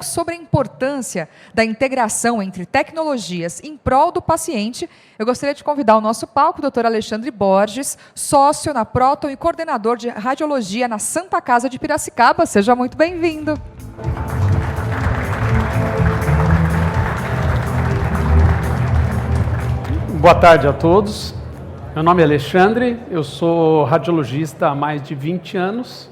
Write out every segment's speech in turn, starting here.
pouco sobre a importância da integração entre tecnologias em prol do paciente, eu gostaria de convidar ao nosso palco o Dr. Alexandre Borges, sócio na Proton e coordenador de radiologia na Santa Casa de Piracicaba. Seja muito bem-vindo. Boa tarde a todos. Meu nome é Alexandre, eu sou radiologista há mais de 20 anos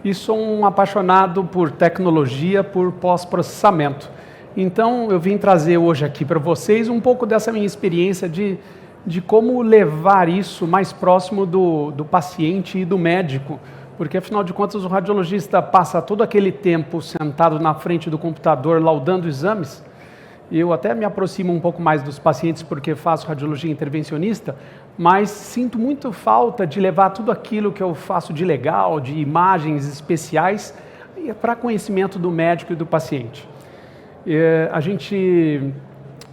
e sou um apaixonado por tecnologia, por pós-processamento. Então, eu vim trazer hoje aqui para vocês um pouco dessa minha experiência de como levar isso mais próximo do paciente e do médico, porque, afinal de contas, o radiologista passa todo aquele tempo sentado na frente do computador, laudando exames. Eu até me aproximo um pouco mais dos pacientes porque faço radiologia intervencionista, mas sinto muito falta de levar tudo aquilo que eu faço de legal, de imagens especiais, para conhecimento do médico e do paciente. A gente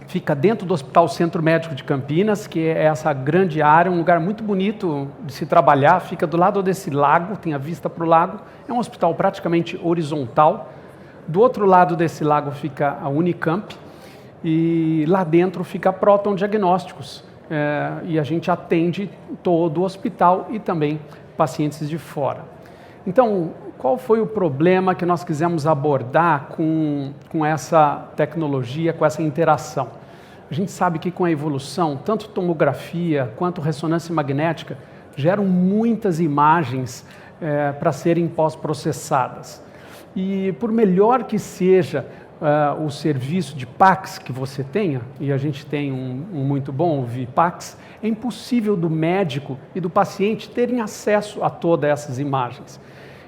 fica dentro do Hospital Centro Médico de Campinas, que é essa grande área, um lugar muito bonito de se trabalhar, fica do lado desse lago, tem a vista para o lago, é um hospital praticamente horizontal. Do outro lado desse lago fica a Unicamp, e lá dentro fica a Proton Diagnósticos, e a gente atende todo o hospital e também pacientes de fora. Então, qual foi o problema que nós quisemos abordar com essa tecnologia, com essa interação? A gente sabe que com a evolução, tanto tomografia quanto ressonância magnética geram muitas imagens para serem pós-processadas. E por melhor que seja o serviço de PACS que você tenha, e a gente tem um muito bom, o VPACS, é impossível do médico e do paciente terem acesso a todas essas imagens.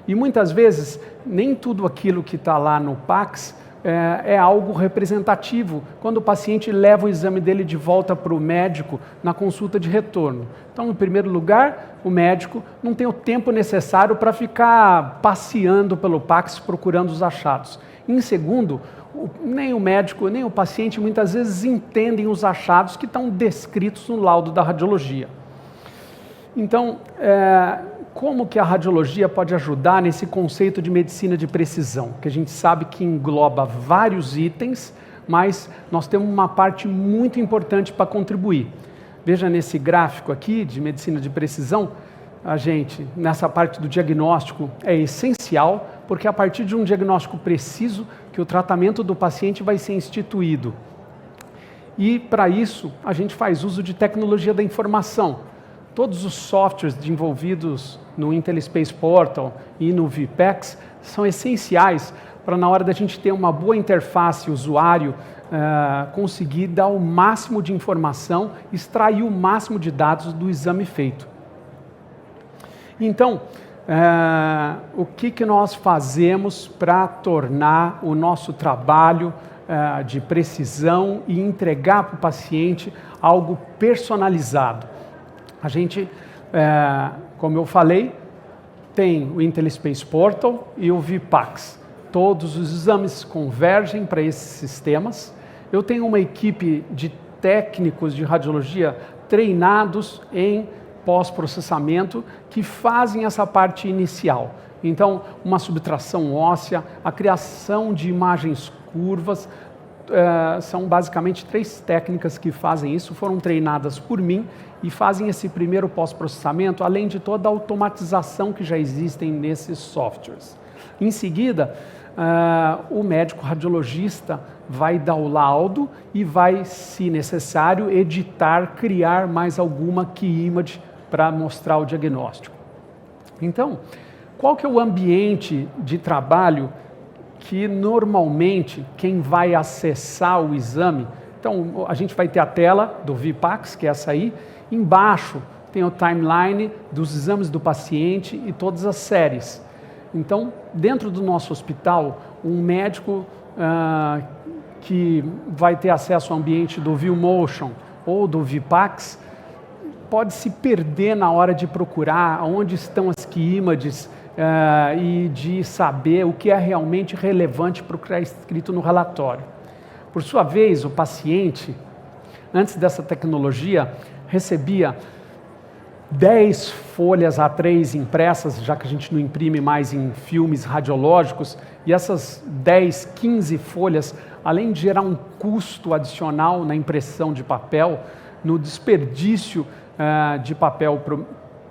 E muitas vezes, nem tudo aquilo que está lá no PACS é algo representativo, quando o paciente leva o exame dele de volta para o médico na consulta de retorno. Então, em primeiro lugar, o médico não tem o tempo necessário para ficar passeando pelo PACS procurando os achados. Em segundo, nem o médico, nem o paciente muitas vezes entendem os achados que estão descritos no laudo da radiologia. Então, como que a radiologia pode ajudar nesse conceito de medicina de precisão? Que a gente sabe que engloba vários itens, mas nós temos uma parte muito importante para contribuir. Veja nesse gráfico aqui de medicina de precisão, a gente, nessa parte do diagnóstico, é essencial, porque é a partir de um diagnóstico preciso que o tratamento do paciente vai ser instituído. E, para isso, a gente faz uso de tecnologia da informação. Todos os softwares desenvolvidos no IntelliSpace Portal e no VPACS são essenciais para, na hora da gente ter uma boa interface usuário, conseguir dar o máximo de informação, extrair o máximo de dados do exame feito. Então, o que nós fazemos para tornar o nosso trabalho de precisão e entregar para o paciente algo personalizado? A gente, como eu falei, tem o IntelliSpace Portal e o VPACS. Todos os exames convergem para esses sistemas. Eu tenho uma equipe de técnicos de radiologia treinados em pós-processamento que fazem essa parte inicial. Então, uma subtração óssea, a criação de imagens curvas, são basicamente 3 técnicas que fazem isso, foram treinadas por mim e fazem esse primeiro pós-processamento, além de toda a automatização que já existem nesses softwares. Em seguida, o médico radiologista vai dar o laudo e vai, se necessário, editar, criar mais alguma key image para mostrar o diagnóstico. Então, qual que é o ambiente de trabalho que normalmente quem vai acessar o exame, então a gente vai ter a tela do VPACS, que é essa aí, embaixo tem o timeline dos exames do paciente e todas as séries. Então, dentro do nosso hospital, um médico que vai ter acesso ao ambiente do ViewMotion ou do VPACS pode se perder na hora de procurar onde estão as key images e de saber o que é realmente relevante para o que é escrito no relatório. Por sua vez, o paciente, antes dessa tecnologia, recebia 10 folhas A3 impressas, já que a gente não imprime mais em filmes radiológicos, e essas 10, 15 folhas, além de gerar um custo adicional na impressão de papel, no desperdício de papel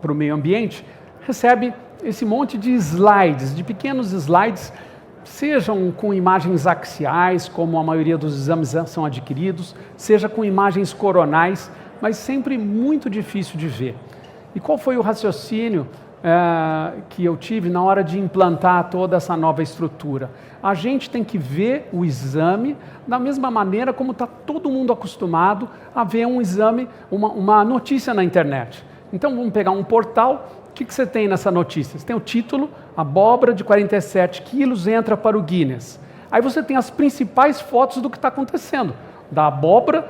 para o meio ambiente, recebe esse monte de slides, de pequenos slides, sejam com imagens axiais, como a maioria dos exames são adquiridos, seja com imagens coronais, mas sempre muito difícil de ver. E qual foi o raciocínio que eu tive na hora de implantar toda essa nova estrutura? A gente tem que ver o exame da mesma maneira como está todo mundo acostumado a ver um exame, uma notícia na internet. Então vamos pegar um portal. O que você tem nessa notícia? Você tem o título: abóbora de 47 quilos entra para o Guinness. Aí você tem as principais fotos do que está acontecendo, da abóbora,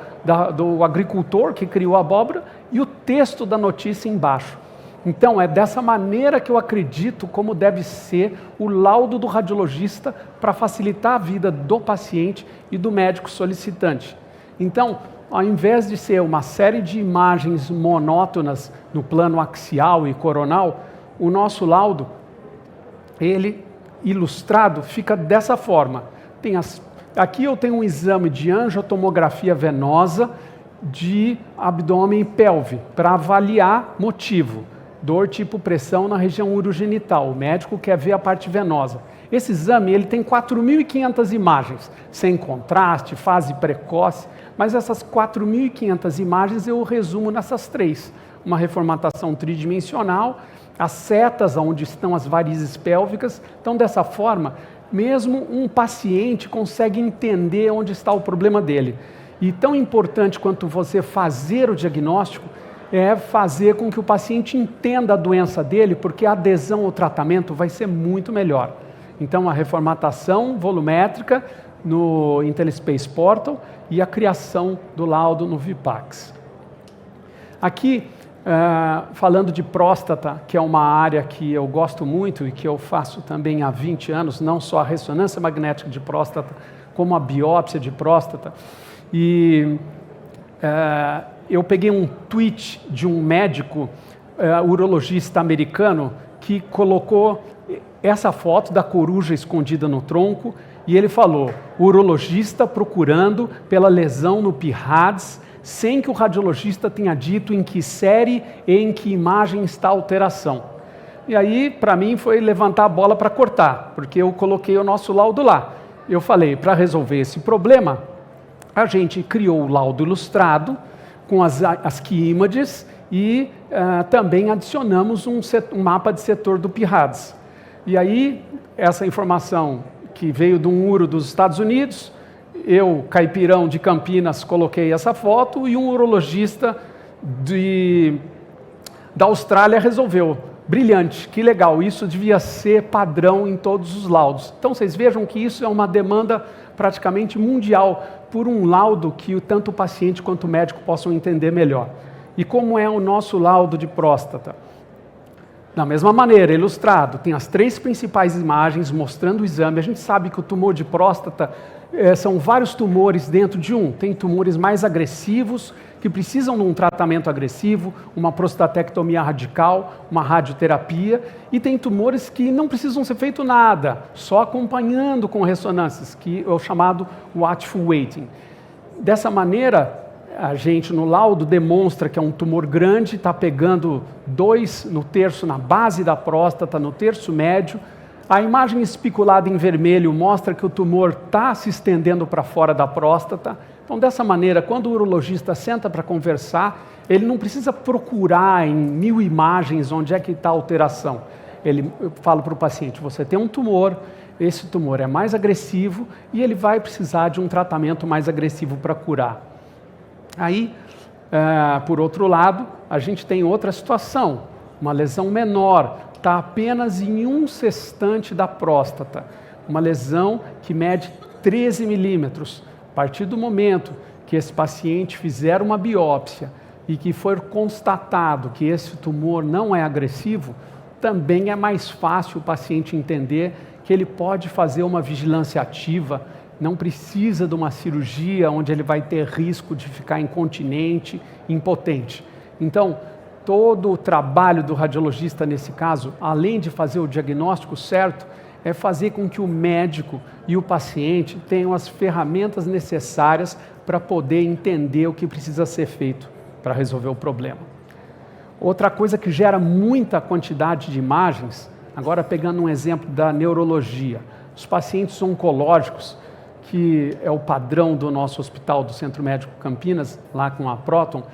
do agricultor que criou a abóbora, e o texto da notícia embaixo. Então é dessa maneira que eu acredito como deve ser o laudo do radiologista para facilitar a vida do paciente e do médico solicitante. Então, ao invés de ser uma série de imagens monótonas no plano axial e coronal, o nosso laudo, ele ilustrado, fica dessa forma. Aqui eu tenho um exame de angiotomografia venosa de abdômen e pelve, para avaliar motivo. Dor tipo pressão na região urogenital. O médico quer ver a parte venosa. Esse exame ele tem 4.500 imagens, sem contraste, fase precoce, mas essas 4.500 imagens eu resumo nessas 3. Uma reformatação tridimensional, as setas onde estão as varizes pélvicas. Então, dessa forma, mesmo um paciente consegue entender onde está o problema dele. E tão importante quanto você fazer o diagnóstico é fazer com que o paciente entenda a doença dele, porque a adesão ao tratamento vai ser muito melhor. Então, a reformatação volumétrica no IntelliSpace Portal e a criação do laudo no Vipax. Aqui, falando de próstata, que é uma área que eu gosto muito e que eu faço também há 20 anos, não só a ressonância magnética de próstata, como a biópsia de próstata. E eu peguei um tweet de um médico urologista americano que colocou essa foto da coruja escondida no tronco e ele falou: urologista procurando pela lesão no PIRADS sem que o radiologista tenha dito em que série e em que imagem está a alteração. E aí, para mim, foi levantar a bola para cortar, porque eu coloquei o nosso laudo lá. Eu falei, para resolver esse problema, a gente criou o laudo ilustrado com as key images e também adicionamos um mapa de setor do PIRADS. E aí, essa informação que veio de um uro dos Estados Unidos, eu, caipirão de Campinas, coloquei essa foto e um urologista da Austrália resolveu. Brilhante, que legal, isso devia ser padrão em todos os laudos. Então, vocês vejam que isso é uma demanda praticamente mundial por um laudo que tanto o paciente quanto o médico possam entender melhor. E como é o nosso laudo de próstata? Da mesma maneira, ilustrado, tem as 3 principais imagens mostrando o exame. A gente sabe que o tumor de próstata são vários tumores dentro de um. Tem tumores mais agressivos, que precisam de um tratamento agressivo, uma prostatectomia radical, uma radioterapia, e tem tumores que não precisam ser feito nada, só acompanhando com ressonâncias, que é o chamado watchful waiting. Dessa maneira, a gente no laudo demonstra que é um tumor grande, está pegando 2 no terço na base da próstata, no terço médio. A imagem especulada em vermelho mostra que o tumor está se estendendo para fora da próstata. Então, dessa maneira, quando o urologista senta para conversar, ele não precisa procurar em 1000 imagens onde é que está a alteração. Eu falo para o paciente, você tem um tumor, esse tumor é mais agressivo e ele vai precisar de um tratamento mais agressivo para curar. Aí, por outro lado, a gente tem outra situação, uma lesão menor, está apenas em um sextante da próstata, uma lesão que mede 13 milímetros. A partir do momento que esse paciente fizer uma biópsia e que for constatado que esse tumor não é agressivo, também é mais fácil o paciente entender que ele pode fazer uma vigilância ativa, não precisa de uma cirurgia onde ele vai ter risco de ficar incontinente, impotente. Então, todo o trabalho do radiologista nesse caso, além de fazer o diagnóstico certo, é fazer com que o médico e o paciente tenham as ferramentas necessárias para poder entender o que precisa ser feito para resolver o problema. Outra coisa que gera muita quantidade de imagens, agora pegando um exemplo da neurologia, os pacientes oncológicos, que é o padrão do nosso hospital do Centro Médico Campinas, lá com a Proton,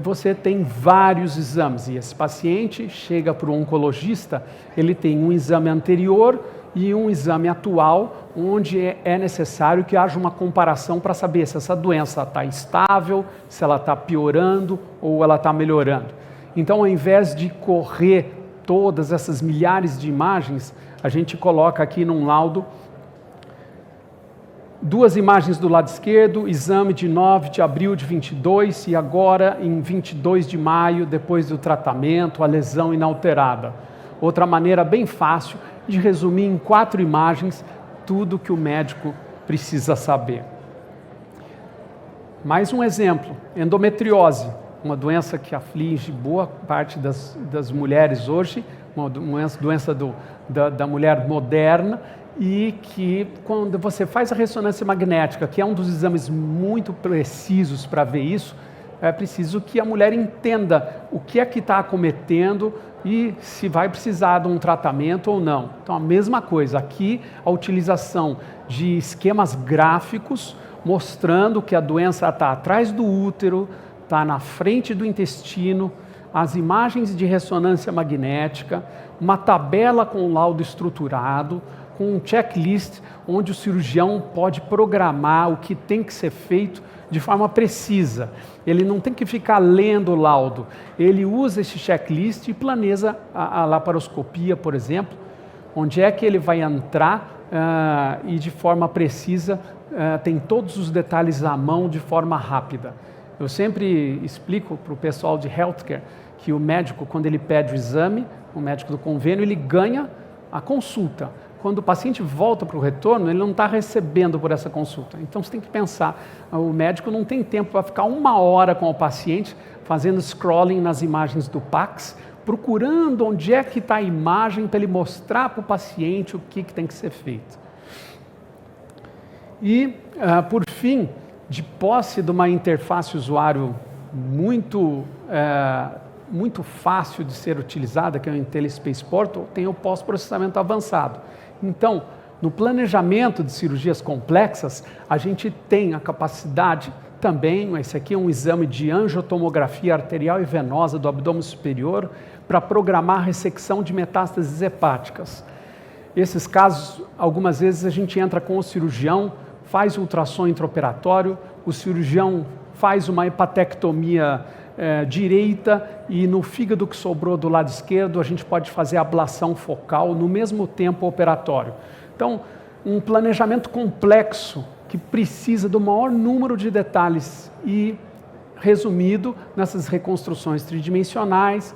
você tem vários exames e esse paciente chega para o oncologista, ele tem um exame anterior e um exame atual, onde é necessário que haja uma comparação para saber se essa doença está estável, se ela está piorando ou ela está melhorando. Então, ao invés de correr todas essas milhares de imagens, a gente coloca aqui num laudo 2 imagens do lado esquerdo, exame de 9 de abril de 22 e agora em 22 de maio, depois do tratamento, a lesão inalterada. Outra maneira bem fácil de resumir em 4 imagens tudo que o médico precisa saber. Mais um exemplo, endometriose, uma doença que aflige boa parte das mulheres hoje, uma doença da mulher moderna, e que quando você faz a ressonância magnética, que é um dos exames muito precisos para ver isso, é preciso que a mulher entenda o que é que está acometendo e se vai precisar de um tratamento ou não. Então, a mesma coisa, aqui a utilização de esquemas gráficos mostrando que a doença está atrás do útero, está na frente do intestino, as imagens de ressonância magnética, uma tabela com laudo estruturado, com um checklist onde o cirurgião pode programar o que tem que ser feito de forma precisa. Ele não tem que ficar lendo o laudo, ele usa esse checklist e planeja a laparoscopia, por exemplo, onde é que ele vai entrar e de forma precisa, tem todos os detalhes à mão de forma rápida. Eu sempre explico para o pessoal de healthcare que o médico, quando ele pede o exame, o médico do convênio, ele ganha a consulta. Quando o paciente volta para o retorno, ele não está recebendo por essa consulta. Então, você tem que pensar, o médico não tem tempo para ficar 1 hora com o paciente, fazendo scrolling nas imagens do PACS, procurando onde é que está a imagem para ele mostrar para o paciente o que tem que ser feito. E, por fim, de posse de uma interface usuário muito fácil de ser utilizada, que é o IntelliSpace Portal, tem o pós-processamento avançado. Então, no planejamento de cirurgias complexas, a gente tem a capacidade também, esse aqui é um exame de angiotomografia arterial e venosa do abdômen superior, para programar a ressecção de metástases hepáticas. Esses casos, algumas vezes a gente entra com o cirurgião, faz o ultrassom intraoperatório, o cirurgião faz uma hepatectomia direita e no fígado que sobrou do lado esquerdo a gente pode fazer ablação focal no mesmo tempo operatório. Então, um planejamento complexo que precisa do maior número de detalhes e resumido nessas reconstruções tridimensionais,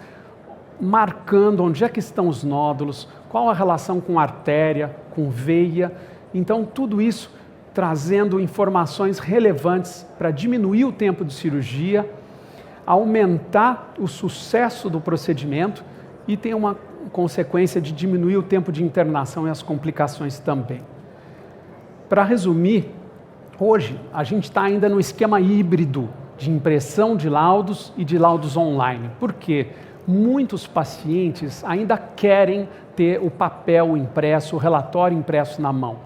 marcando onde é que estão os nódulos, qual a relação com artéria, com veia. Então, tudo isso trazendo informações relevantes para diminuir o tempo de cirurgia, aumentar o sucesso do procedimento e tem uma consequência de diminuir o tempo de internação e as complicações também. Para resumir, hoje a gente está ainda no esquema híbrido de impressão de laudos e de laudos online. Por quê? Muitos pacientes ainda querem ter o papel impresso, o relatório impresso na mão.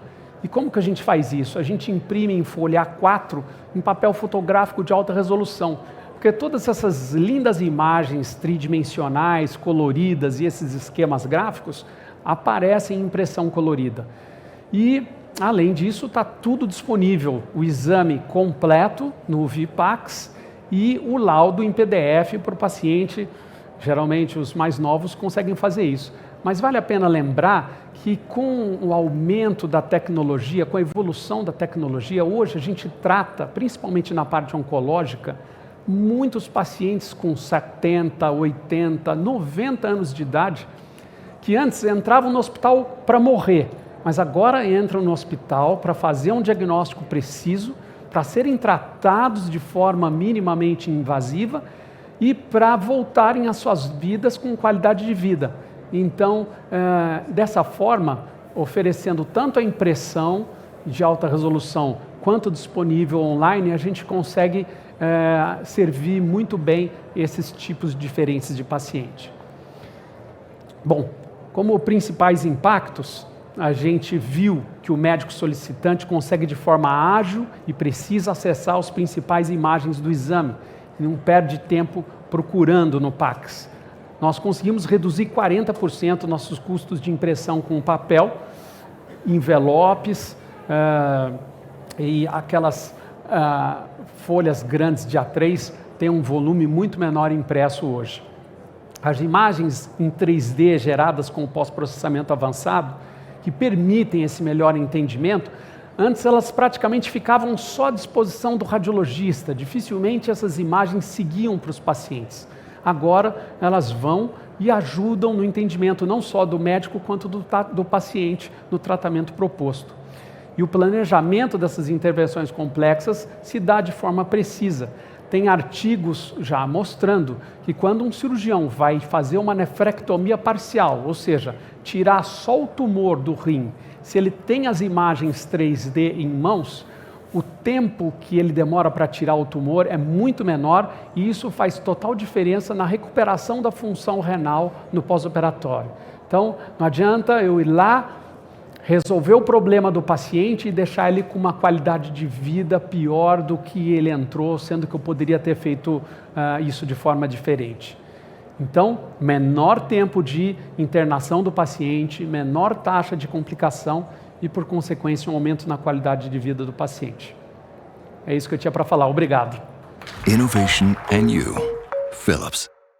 E como que a gente faz isso? A gente imprime em folha A4 em papel fotográfico de alta resolução. Porque todas essas lindas imagens tridimensionais, coloridas e esses esquemas gráficos aparecem em impressão colorida. E, além disso, está tudo disponível. O exame completo no VPACS e o laudo em PDF para o paciente. Geralmente, os mais novos conseguem fazer isso. Mas vale a pena lembrar que com o aumento da tecnologia, com a evolução da tecnologia, hoje a gente trata, principalmente na parte oncológica, muitos pacientes com 70, 80, 90 anos de idade, que antes entravam no hospital para morrer, mas agora entram no hospital para fazer um diagnóstico preciso, para serem tratados de forma minimamente invasiva e para voltarem às suas vidas com qualidade de vida. Então, dessa forma, oferecendo tanto a impressão de alta resolução quanto disponível online, a gente consegue servir muito bem esses tipos diferentes de paciente. Bom, como principais impactos, a gente viu que o médico solicitante consegue de forma ágil e precisa acessar as principais imagens do exame, e não perde tempo procurando no PACS. Nós conseguimos reduzir 40% nossos custos de impressão com papel, envelopes e aquelas folhas grandes de A3 têm um volume muito menor impresso hoje. As imagens em 3D geradas com pós-processamento avançado, que permitem esse melhor entendimento, antes elas praticamente ficavam só à disposição do radiologista, dificilmente essas imagens seguiam para os pacientes. Agora elas vão e ajudam no entendimento não só do médico quanto do paciente no tratamento proposto. E o planejamento dessas intervenções complexas se dá de forma precisa. Tem artigos já mostrando que quando um cirurgião vai fazer uma nefrectomia parcial, ou seja, tirar só o tumor do rim, se ele tem as imagens 3D em mãos, o tempo que ele demora para tirar o tumor é muito menor e isso faz total diferença na recuperação da função renal no pós-operatório. Então, não adianta eu ir lá, resolver o problema do paciente e deixar ele com uma qualidade de vida pior do que ele entrou, sendo que eu poderia ter feito isso de forma diferente. Então, menor tempo de internação do paciente, menor taxa de complicação e, por consequência, um aumento na qualidade de vida do paciente. É isso que eu tinha para falar. Obrigado. Innovation and you. Philips.